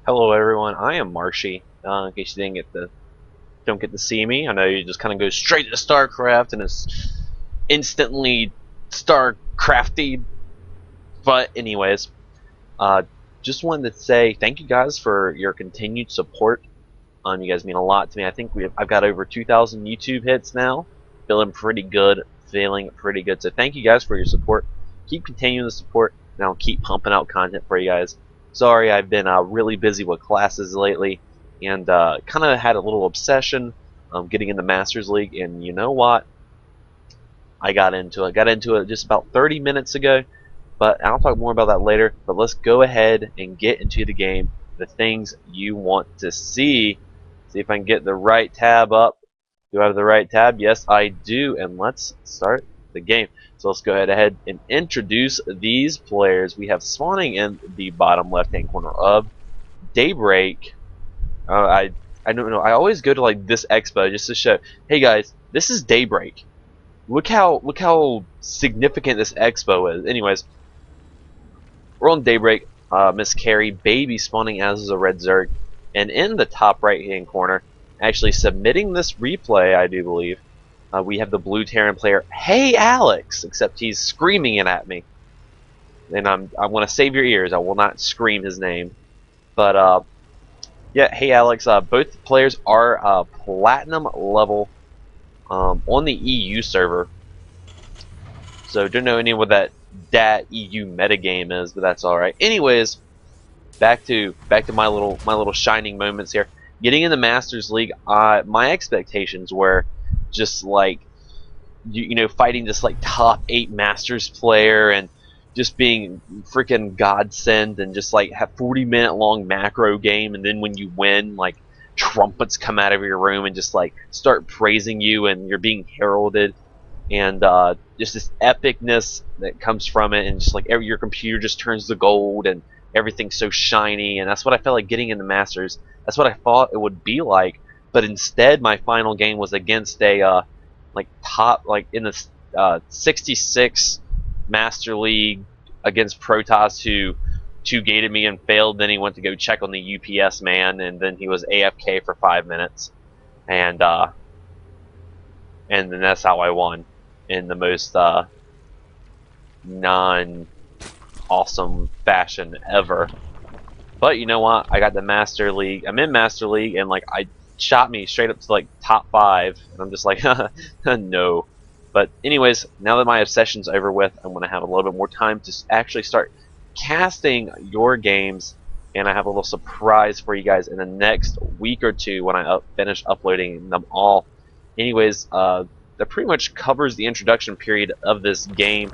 Hello everyone, I am Marshy. In case you don't get to see me, I know you just kind of go straight to StarCraft and it's instantly StarCrafty. But anyways, uh, just wanted to say thank you guys for your continued support. You guys mean a lot to me. I think I've got over 2,000 YouTube hits now. Feeling pretty good, So thank you guys for your support. Keep continuing the support, and I'll keep pumping out content for you guys. Sorry, I've been really busy with classes lately, and kind of had a little obsession getting in the Masters League. And you know what? I got into it. Got into it just about 30 minutes ago, but I'll talk more about that later. But let's go ahead and get into the game. The things you want to see. See if I can get the right tab up. Do I have the right tab? Yes, I do. And let's start the game. So let's go ahead and introduce these players. We have spawning in the bottom left-hand corner of Daybreak. I don't know. I always go to like this expo just to show, hey guys, this is Daybreak. Look how significant this expo is. Anyways, we're on Daybreak. MsKerriBaby spawning as a red Zerg, and in the top right hand corner, actually submitting this replay, I do believe, we have the blue Terran player HEYALEX, except he's screaming it at me, and I want to save your ears. I will not scream his name, but yeah, HEYALEX. Both players are platinum level on the EU server. So don't know any what that EU metagame is, but that's all right. Anyways, back to my little shining moments here. Getting in the Masters League, my expectations were just like you know, fighting this like top 8 Masters player and just being freaking godsend, and just like have 40-minute long macro game, and then when you win, like trumpets come out of your room and just like start praising you, and you're being heralded, and just this epicness that comes from it, and just like your computer just turns to gold and everything's so shiny. And that's what I felt like getting in the Masters. That's what I thought it would be like, but instead my final game was against a like top, like in the 66 Master League against Protoss, who 2-gated me and failed. Then he went to go check on the UPS man, and then he was AFK for 5 minutes, and then that's how I won in the most non-awesome fashion ever. But you know what? I got the Master League. I'm in Master League, and like I shot me straight up to like top 5, and I'm just like, no. But anyways, now that my obsession's over with, I'm gonna have a little bit more time to actually start casting your games, and I have a little surprise for you guys in the next week or two when I finish uploading them all. Anyways, that pretty much covers the introduction period of this game.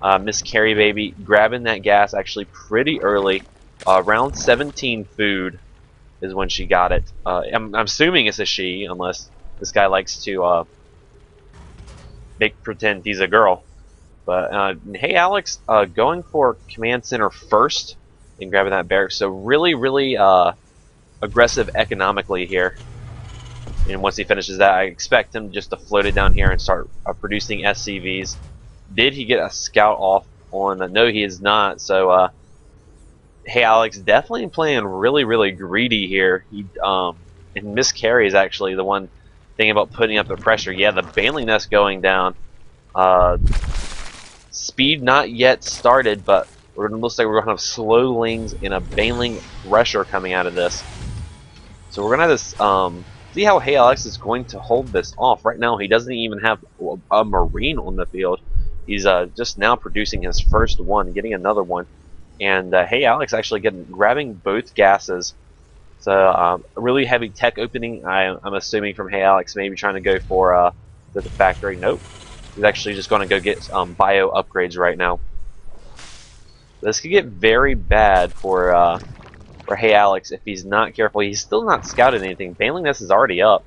MsKerriBaby grabbing that gas actually pretty early, around 17 food is when she got it. I'm assuming it's a she, unless this guy likes to pretend he's a girl. But HEYALEX going for command center first and grabbing that barrack. So really aggressive economically here. And once he finishes that, I expect him just to float it down here and start producing SCVs. Did he get a scout off on? No, he is not. So HEYALEX definitely playing really greedy here. He and MsKerri is actually the one thing about putting up the pressure. Yeah, the Baneling Nest going down. Speed not yet started, but it looks like we're gonna have slowlings and a Baneling Thresher coming out of this. So we're gonna have this. See how HEYALEX is going to hold this off. Right now, he doesn't even have a Marine on the field. He's just now producing his first one, getting another one, and HEYALEX actually grabbing both gases. So a really heavy tech opening. I'm assuming from HEYALEX, maybe trying to go for the factory. Nope, he's actually just going to go get bio upgrades right now. This could get very bad for HEYALEX if he's not careful. He's still not scouted anything. Baneling Nest is already up.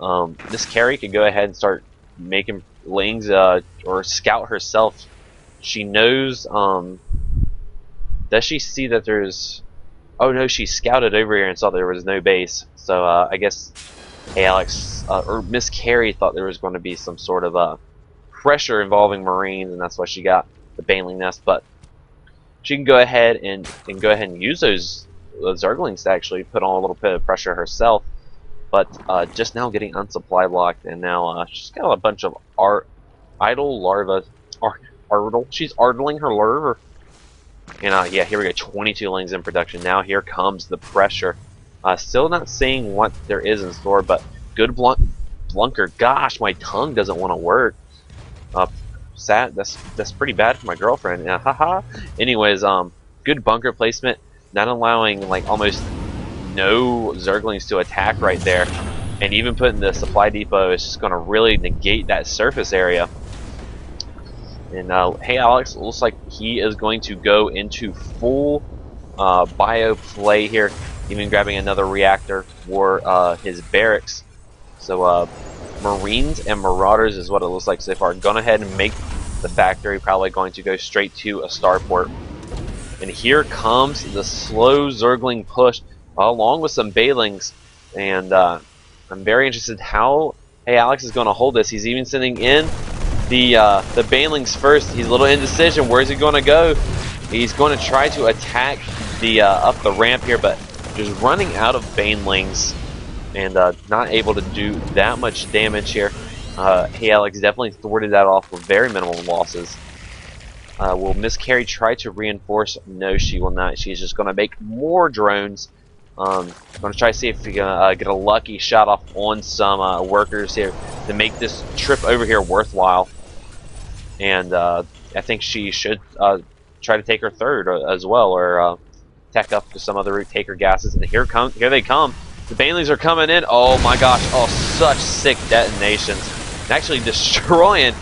MsKerri could go ahead and start making lings or scout herself. She knows. Does she see that there's? Oh no, she scouted over here and saw there was no base. So I guess HEYALEX or MsKerri thought there was going to be some sort of pressure involving Marines, and that's why she got the Baneling Nest. But she can go ahead and use those Zerglings to actually put on a little bit of pressure herself. But just now getting unsupply blocked, and now she's got a bunch of idle larvae. She's ardling her larva. And yeah, here we go, 22 lings in production. Now here comes the pressure. Still not seeing what there is in store, but good blunker. Gosh, my tongue doesn't want to work. Sad. That's pretty bad for my girlfriend. Haha. Anyways, good bunker placement, not allowing like almost no Zerglings to attack right there, and even putting the supply depot is just going to really negate that surface area. And HEYALEX looks like he is going to go into full bio play here, even grabbing another reactor for his barracks. So Marines and Marauders is what it looks like so far. Gone ahead and make the factory, probably going to go straight to a starport. And here comes the slow Zergling push, along with some Bailings. And I'm very interested how HEYALEX is going to hold this. He's even sending in the Banelings first. He's a little indecision. Where's he going to go? He's going to try to attack the up the ramp here, but just running out of Banelings and not able to do that much damage here. HEYALEX definitely thwarted that off with very minimal losses. Will MsKerri try to reinforce? No, she will not. She's just going to make more drones. Going to try to see if we can get a lucky shot off on some workers here to make this trip over here worthwhile. And I think she should try to take her third as well, or tech up to some other route, take her gases. And here they come. The Banelings are coming in. Oh my gosh! Oh, such sick detonations! And actually destroying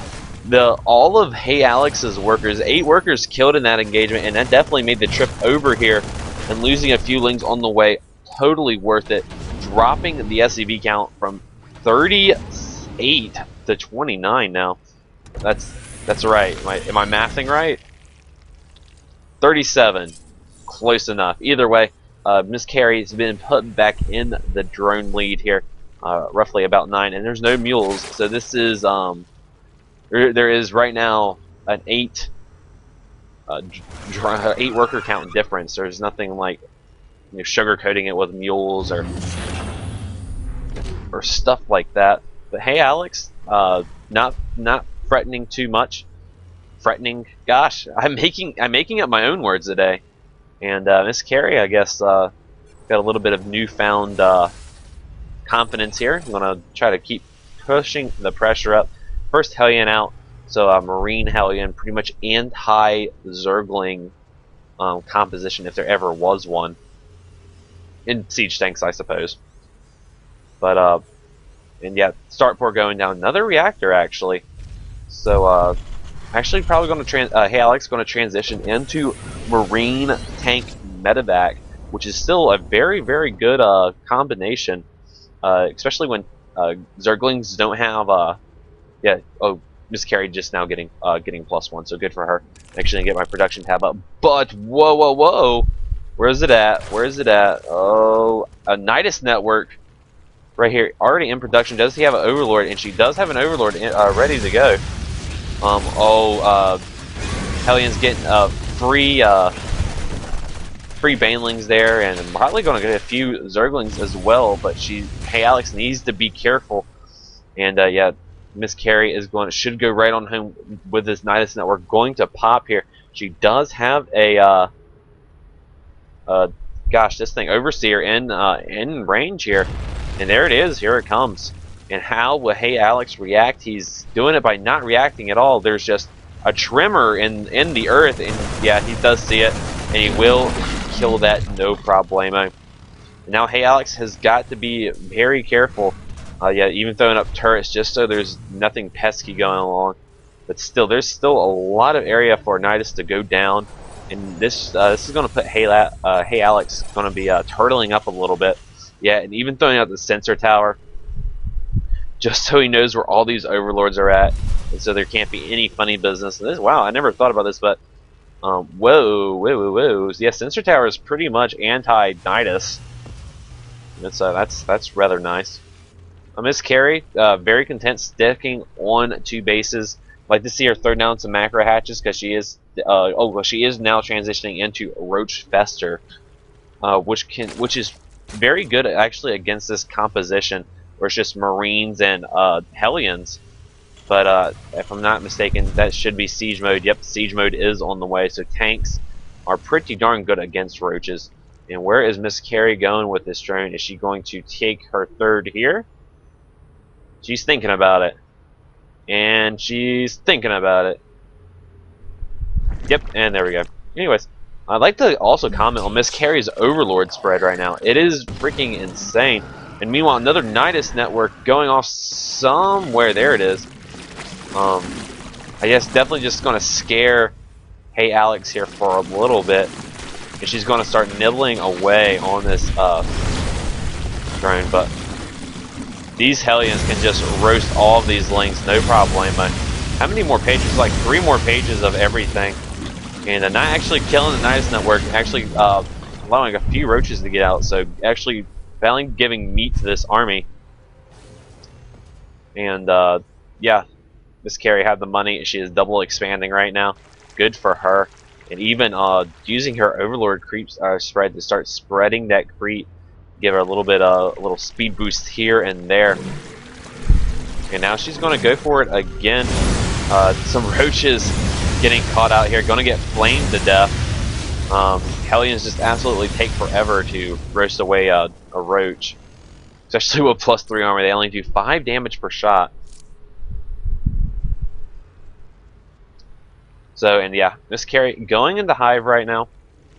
all of HEYALEX's workers. 8 workers killed in that engagement, and that definitely made the trip over here. And losing a few lings on the way, totally worth it. Dropping the ZvP count from 38 to 29 now. That's right. Am I mathing right? 37. Close enough. Either way, MsKerri has been put back in the drone lead here, roughly about 9, and there's no mules, so this is there is right now an 8 worker count difference. There's nothing like sugarcoating it with mules or stuff like that. But HEYALEX, not threatening too much. Threatening, gosh, I'm making up my own words today. And MsKerri, I guess, got a little bit of newfound confidence here. I'm gonna try to keep pushing the pressure up. First Hellion out, so Marine Hellion, pretty much anti-Zergling composition if there ever was one. In siege tanks, I suppose. But and yeah, starport going down. Another reactor actually. So actually probably going to HEYALEX going to transition into Marine tank medevac, which is still a very good combination, especially when Zerglings don't have yeah. Oh, MsKerri just now getting +1, so good for her. Actually, get my production tab up. But whoa, where is it at? Where is it at? Oh, a Nidus network right here, already in production. Does he have an Overlord? And she does have an Overlord ready to go. Hellion's getting free Banelings there, and probably going to get a few Zerglings as well. But HEYALEX needs to be careful. And yeah, MsKerri should go right on home with this Nidus network. Going to pop here. She does have a gosh, this thing Overseer in range here, and there it is. Here it comes. And how will HEYALEX react? He's doing it by not reacting at all. There's just a tremor in the earth, and yeah, he does see it, and he will kill that no problemo. And now HEYALEX has got to be very careful. Yeah, even throwing up turrets just so there's nothing pesky going along. But still, there's still a lot of area for Nidus to go down, and this is going to put HEYALEX going to be turtling up a little bit. Yeah, and even throwing out the sensor tower, just so he knows where all these overlords are at, and so there can't be any funny business. And wow, I never thought about this, but whoa. Yeah, sensor tower is pretty much anti-Nidus. That's rather nice. MsKerri, very content sticking on 2 bases. Like to see her throw down some macro hatches because she is she is now transitioning into Roach Fester. which is very good actually against this composition where it's just Marines and Hellions. But if I'm not mistaken, that should be siege mode. Yep, siege mode is on the way. So tanks are pretty darn good against roaches. And where is MsKerri going with this drone? Is she going to take her third here? She's thinking about it. And she's thinking about it. Yep, and there we go. Anyways, I'd like to also comment on MsKerri's Overlord spread right now. It is freaking insane. And meanwhile, another Nidus network going off somewhere. There it is. I guess definitely just going to scare HEYALEX here for a little bit. And she's going to start nibbling away on this drone. But these Hellions can just roast all of these links, no problemo. How many more pages? Like 3 more pages of everything. And not actually killing the Nidus network, actually allowing a few roaches to get out. So actually finally giving meat to this army. And yeah, MsKerri had the money. She is double expanding right now. Good for her. And even using her Overlord creep spread to start spreading that creep, give her a little bit a little speed boost here and there. And now she's going to go for it again. Some roaches getting caught out here, going to get flamed to death. Hellions just absolutely take forever to roast away a roach, especially with +3 armor. They only do 5 damage per shot. So, and yeah, MsKerri going into Hive right now.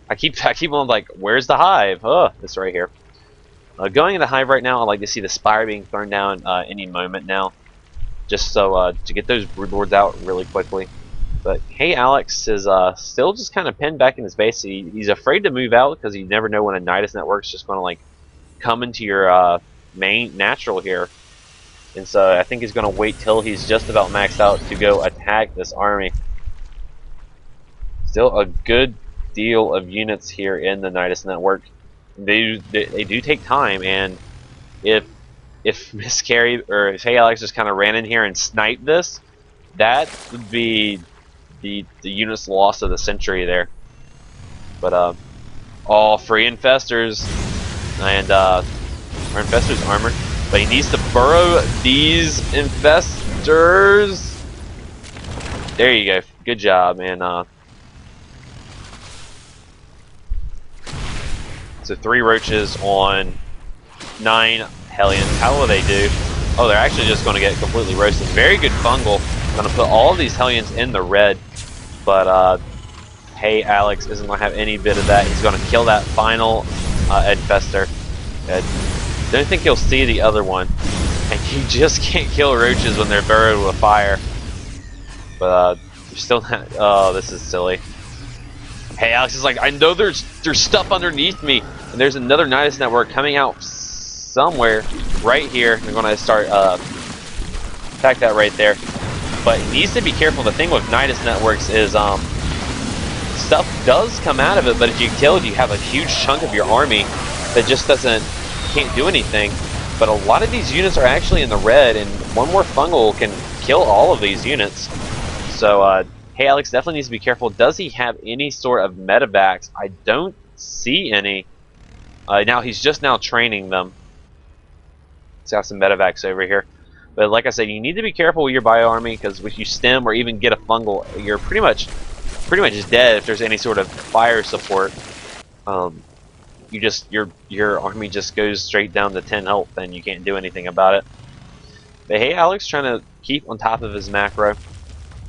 I keep on like, where's the Hive? Oh, it's right here. Going into Hive right now, I'd like to see the Spire being thrown down any moment now, just so to get those Broodlords out really quickly. But HEYALEX is still just kind of pinned back in his base. He's afraid to move out because you never know when a Nidus network's just going to like come into your main natural here. And so I think he's going to wait till he's just about maxed out to go attack this army. Still a good deal of units here in the Nidus network. They do take time, and if MsKerri or if HEYALEX just kind of ran in here and sniped this, that would be the unit's loss of the century there. But all free infestors, and our infestor's armored, but he needs to burrow these infestors. There you go, good job, man. So 3 roaches on 9 Hellions. How will they do? Oh, they're actually just going to get completely roasted. Very good fungal. Going to put all of these Hellions in the red. But HEYALEX isn't going to have any bit of that. He's going to kill that final infestor. Don't think he'll see the other one. And you just can't kill roaches when they're burrowed with fire. But you're still not. Oh, this is silly. HEYALEX is like, I know there's stuff underneath me, and there's another Nidus network coming out somewhere right here. They're going to start attack that right there, but he needs to be careful. The thing with Nidus networks is stuff does come out of it, but if you kill it, you have a huge chunk of your army that just can't do anything. But a lot of these units are actually in the red, and one more fungal can kill all of these units. So HEYALEX definitely needs to be careful. Does he have any sort of medevacs? I don't see any. Now he's just now training them. He's got some medevacs over here. But like I said, you need to be careful with your bio army, because if you stem or even get a fungal, you're pretty much dead if there's any sort of fire support. Your army just goes straight down to 10 health, and you can't do anything about it. But HEYALEX trying to keep on top of his macro.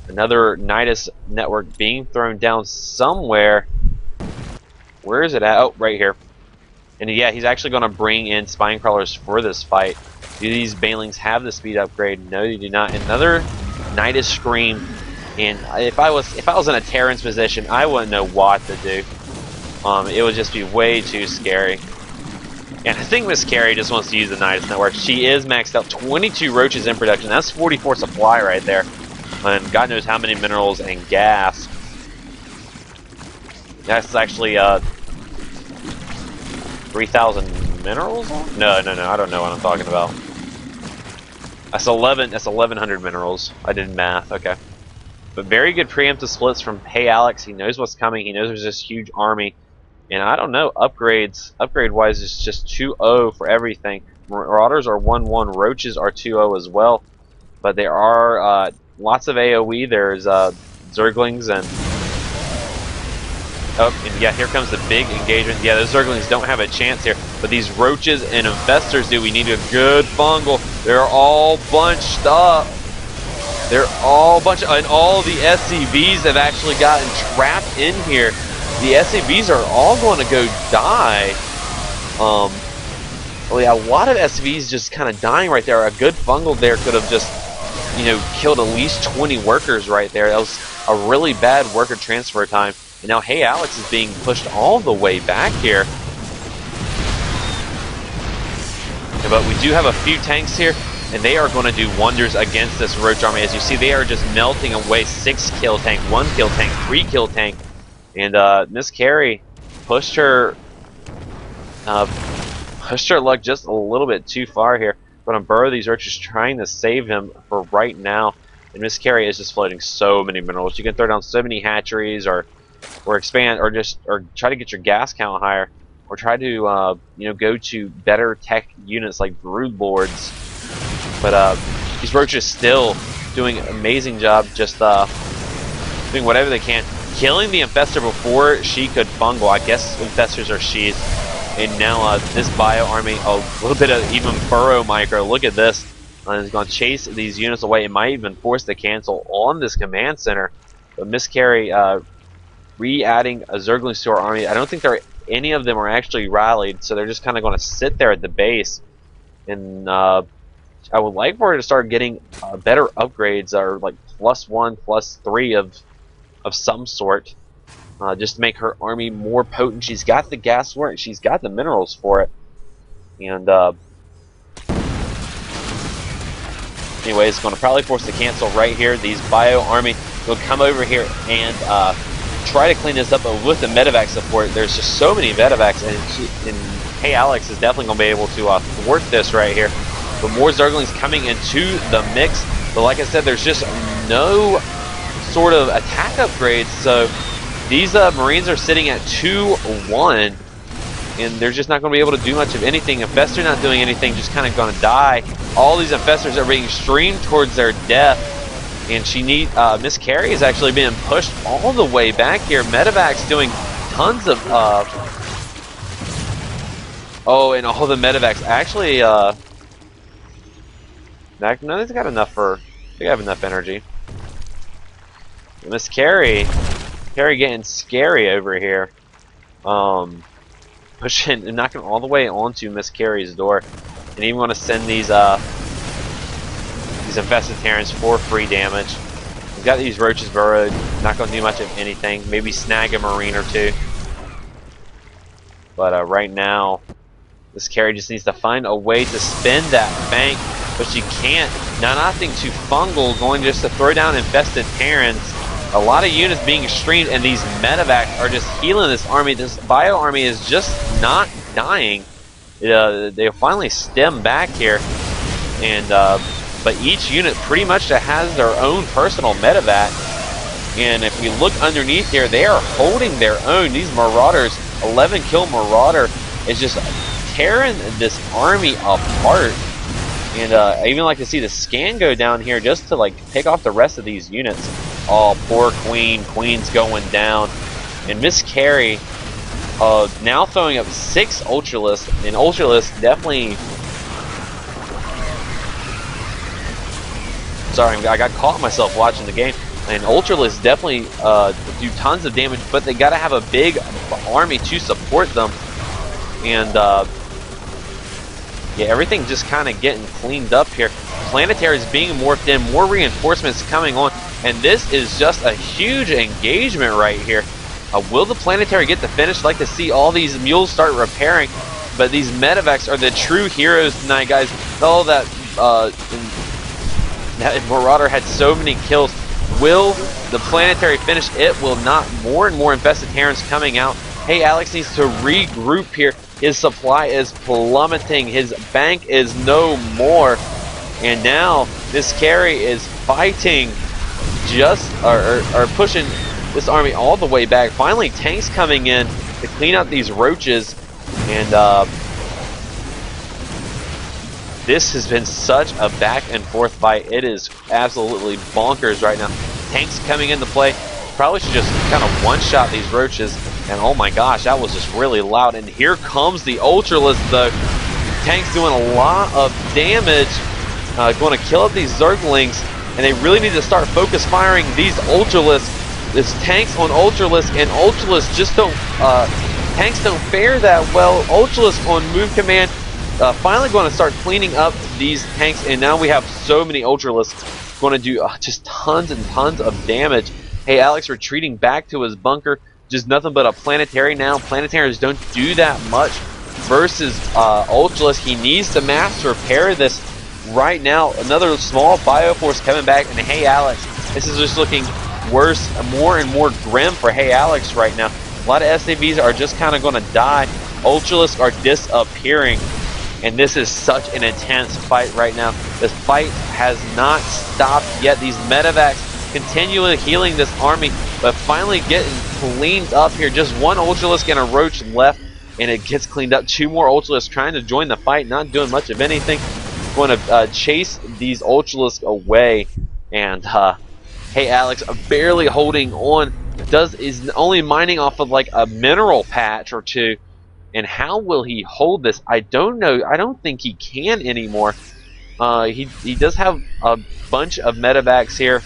Another Nidus network being thrown down somewhere. Where is it at? Oh, right here. And yeah, he's actually going to bring in spine crawlers for this fight. Do these banelings have the speed upgrade? No, they do not. Another Nidus scream. And if I was in a Terran's position, I wouldn't know what to do. It would just be way too scary. And I think MsKerri just wants to use the Nidus network. She is maxed out. 22 roaches in production. That's 44 supply right there. And God knows how many minerals and gas. That's actually 3,000 minerals? No, I don't know what I'm talking about. That's 1,100 minerals. I did math, okay. But very good preemptive splits from HEYALEX. He knows what's coming. He knows there's this huge army. And I don't know, upgrade-wise, it's just 2-0 for everything. Marauders are 1-1, Roaches are 2-0 as well. But there are lots of AoE. There's Zerglings and... Oh, and yeah, here comes the big engagement. Yeah, those Zerglings don't have a chance here. But these Roaches and Infestors do. We need a good fungal. They're all bunched up. They're all bunched up. And all the SCVs have actually gotten trapped in here. The SCVs are all going to go die. Well, yeah, a lot of SCVs just kind of dying right there. A good fungal there could have just, you know, killed at least 20 workers right there. That was a really bad worker transfer time. And now HEYALEX is being pushed all the way back here. Yeah, but we do have a few tanks here, and they are going to do wonders against this Roach army. As you see, they are just melting away. 6-kill tank, 1-kill tank, 3-kill tank. And MsKerri pushed her luck just a little bit too far here. Going to burrow these Roaches, trying to save him for right now. And MsKerri is just floating so many minerals. You can throw down so many hatcheries, or expand, or try to get your gas count higher, or try to you know, go to better tech units like brood boards. But these Roaches still doing an amazing job, just doing whatever they can, killing the Infestor before she could fungal. I guess Infestors are she's. And now this bio army, a little bit of even burrow micro. Look at this. It's going to chase these units away. It might even force the cancel on this command center. But MsKerri re-adding a Zerglings to our army. I don't think any of them are actually rallied, so they're just kind of going to sit there at the base. And I would like for her to start getting better upgrades, or like +1, +3 of some sort. Just to make her army more potent. She's got the gas for it. She's got the minerals for it. And anyway, it's going to probably force the cancel right here. These bio army will come over here and try to clean this up. But with the medevac support, there's just so many medevacs, and HEYALEX is definitely going to be able to thwart this right here. But more Zerglings coming into the mix. But like I said, there's just no sort of attack upgrades. So these Marines are sitting at 2-1, and they're just not going to be able to do much of anything. Infestor not doing anything, just kind of going to die. All these Infestors are being streamed towards their death, and MsKerri is actually being pushed all the way back here. Medevac's doing tons of oh, and all the Medevacs actually no, they've got enough they have enough energy. MsKerri getting scary over here. Pushing and knocking all the way onto MsKerri's door. And even want to send these infested Terrans for free damage. We've got these Roaches burrowed, not going to do much of anything. Maybe snag a Marine or two. But right now, MsKerri just needs to find a way to spin that bank, but she can't. Now nothing to fungal, going just to throw down infested Terrans. A lot of units being streamed, and these medevacs are just healing this army. This bio army is just not dying. They finally stem back here, and but each unit pretty much has their own personal medevac. And if we look underneath here, they are holding their own. These Marauders, 11-kill Marauder, is just tearing this army apart. And I even like to see the scan go down here just to like pick off the rest of these units. Oh, poor Queen. Queen's going down. And MsKerri now throwing up 6 Ultralists. And Ultralists definitely... Sorry, I got caught myself watching the game. And Ultralists definitely do tons of damage, but they got to have a big army to support them. And yeah, everything just kind of getting cleaned up here. Planetary is being morphed in, more reinforcements coming on, and this is just a huge engagement right here. Will the Planetary get the finish? I'd like to see all these mules start repairing, but these medevacs are the true heroes tonight, guys. Oh, that Marauder had so many kills. Will the Planetary finish? It will not. More and more infested Terrans coming out. HEYALEX needs to regroup here. His supply is plummeting. His bank is no more. And now MsKerri is fighting, just or pushing this army all the way back. Finally, tanks coming in, to clean out these roaches, and this has been such a back and forth fight. It is absolutely bonkers right now. Tanks coming into play. Probably should just kind of one-shot these roaches. And oh my gosh, that was just really loud. And here comes the Ultralisk though. Tanks doing a lot of damage. Going to kill up these Zerglings. And they really need to start focus firing these Ultralisks. It's tanks on Ultralisk, and Ultralisk just don't, tanks don't fare that well. Ultralisk on move command. Finally going to start cleaning up these tanks, and now we have so many Ultralisks going to do just tons and tons of damage. HEYALEX retreating back to his bunker, just nothing but a planetary now. Planetaries don't do that much versus Ultralisk. He needs to mass repair this right now. Another small Bioforce coming back, and HEYALEX, this is just looking worse, more and more grim for HEYALEX right now. A lot of SAVs are just kind of going to die. Ultralisks are disappearing. And this is such an intense fight right now. This fight has not stopped yet. These medevacs continually healing this army, but finally getting cleaned up here. Just one Ultralisk and a Roach left, and it gets cleaned up. Two more Ultralisks trying to join the fight, not doing much of anything. Going to chase these Ultralisks away, and HEYALEX barely holding on. Is only mining off of like a mineral patch or two. And how will he hold this? I don't know. I don't think he can anymore. He does have a bunch of medevacs here,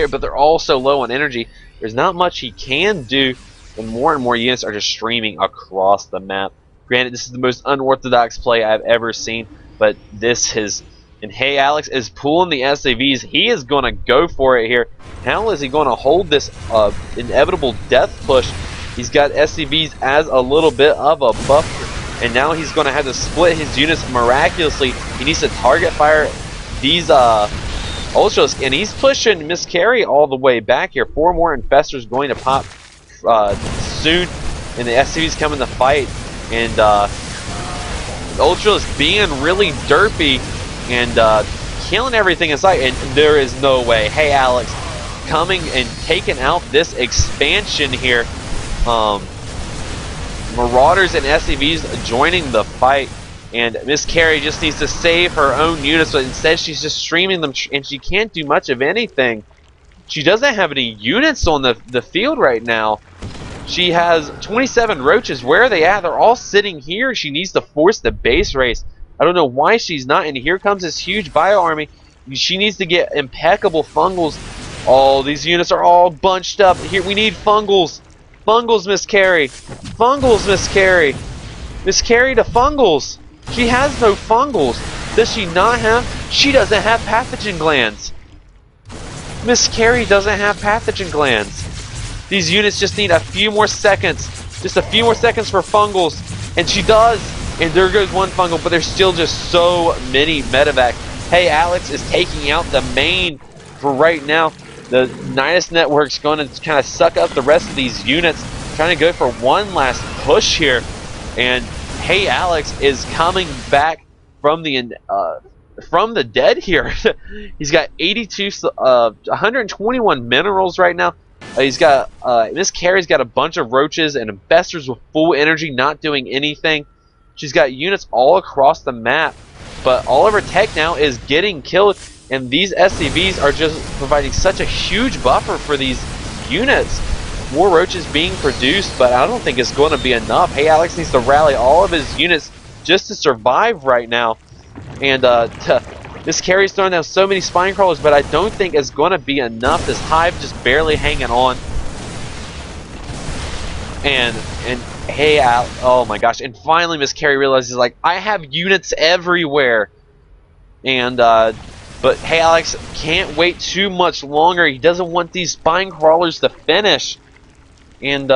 but they're all so low on energy. There's not much he can do, and more units are just streaming across the map. Granted, this is the most unorthodox play I've ever seen, but this is... And HEYALEX is pulling the SAVs. He is going to go for it here. How is he going to hold this inevitable death push? He's got SCVs as a little bit of a buffer, and now he's going to have to split his units miraculously. He needs to target fire these Ultralisks, and he's pushing MsKerri all the way back here. 4 more Infestors going to pop soon, and the SCVs coming to fight, and Ultralisk being really derpy and killing everything in sight, and there is no way. HEYALEX coming and taking out this expansion here. Marauders and SCVs joining the fight, and MsKerri just needs to save her own units, but instead she's just streaming them, and she can't do much of anything. She doesn't have any units on the field right now. She has 27 roaches. Where are they at? They're all sitting here. She needs to force the base race. I don't know why she's not, and here comes this huge bio army. She needs to get impeccable fungals. Oh, these units are all bunched up. Here, we need fungals. Fungals, MsKerri. Fungals, MsKerri. MsKerri to fungals. She has no fungals. Does she not have? She doesn't have pathogen glands. MsKerri doesn't have pathogen glands. These units just need a few more seconds. Just a few more seconds for fungals. And she does. And there goes one fungal, but there's still just so many medevacs. HEYALEX is taking out the main for right now. The Nidus Network's going to kind of suck up the rest of these units, trying to go for one last push here. And HEYALEX is coming back from the dead here. He's got 121 minerals right now. He's got MsKerri's got a bunch of roaches and Infestors with full energy, not doing anything. She's got units all across the map, but all of her tech now is getting killed, and these SCVs are just providing such a huge buffer for these units. More roaches being produced, but I don't think it's going to be enough. HEYALEX needs to rally all of his units just to survive right now. And MsKerri's throwing down so many spine crawlers, but I don't think it's going to be enough. This hive just barely hanging on. And oh my gosh! And finally, MsKerri realizes, like, I have units everywhere. And but HEYALEX can't wait too much longer. He doesn't want these spine crawlers to finish. And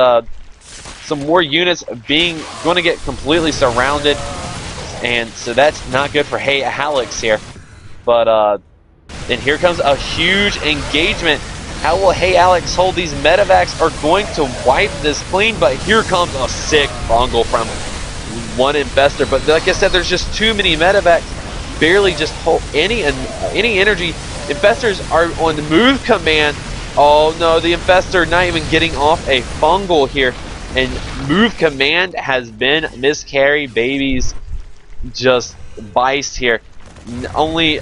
some more units going to get completely surrounded, and so that's not good for HEYALEX here. But and here comes a huge engagement. How will HEYALEX hold? These medevacs are going to wipe this clean, but here comes a sick fungal from one Infestor. But like I said, there's just too many medevacs. Barely just hold any energy. Infestors are on the move command. Oh no, the Infestor not even getting off a fungal here. And move command has been MsKerriBaby's just vice here. Only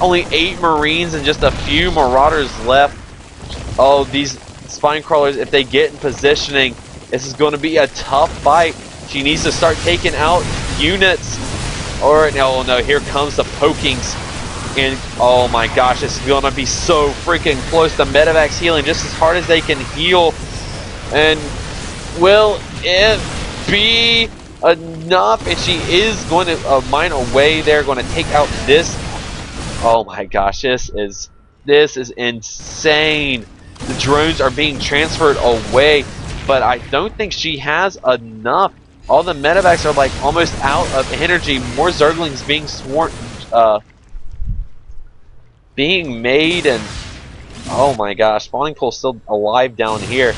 only 8 Marines and just a few Marauders left. Oh, these spine crawlers, if they get in positioning, this is going to be a tough fight. She needs to start taking out units. Or no, here comes the pokings. And oh my gosh, it's going to be so freaking close. The Medevac's healing just as hard as they can heal. And will it be enough? And she is going to mine away there, going to take out this. Oh my gosh, this is insane. The drones are being transferred away, but I don't think she has enough. All the medevacs are like almost out of energy. More Zerglings being made, and oh my gosh, Spawning Pool's still alive down here.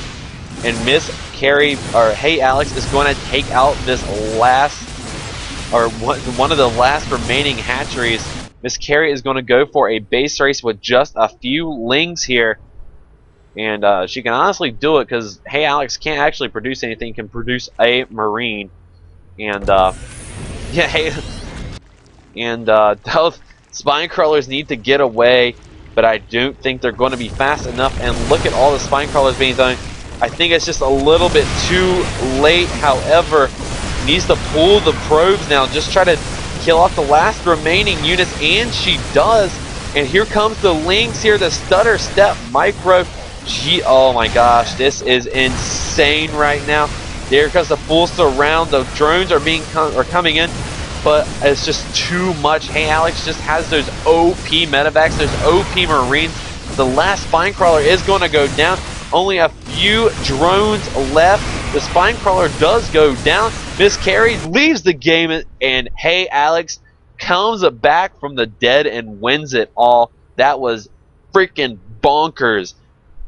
And HEYALEX is going to take out this last, or one of the last remaining hatcheries. MsKerri is going to go for a base race with just a few lings here. And she can honestly do it because HEYALEX can't actually produce anything, can produce a Marine. And those spine crawlers need to get away, but I don't think they're going to be fast enough. And look at all the spine crawlers being done. I think it's just a little bit too late. However, needs to pull the probes now, just try to kill off the last remaining units, and she does. And here comes the lings here, the stutter step micro. Oh my gosh, this is insane right now. There comes the full surround. The drones are coming in, but it's just too much. HEYALEX just has those OP medevacs, those OP Marines. The last spine crawler is going to go down. Only a few drones left. The spine crawler does go down. MsKerri leaves the game, and HEYALEX comes back from the dead and wins it all. That was freaking bonkers.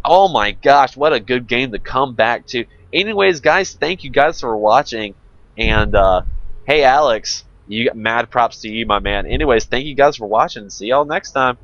Oh my gosh, what a good game to come back to. Anyways, guys, thank you guys for watching. And HEYALEX, you got mad props to you, my man. Anyways, thank you guys for watching. See y'all next time.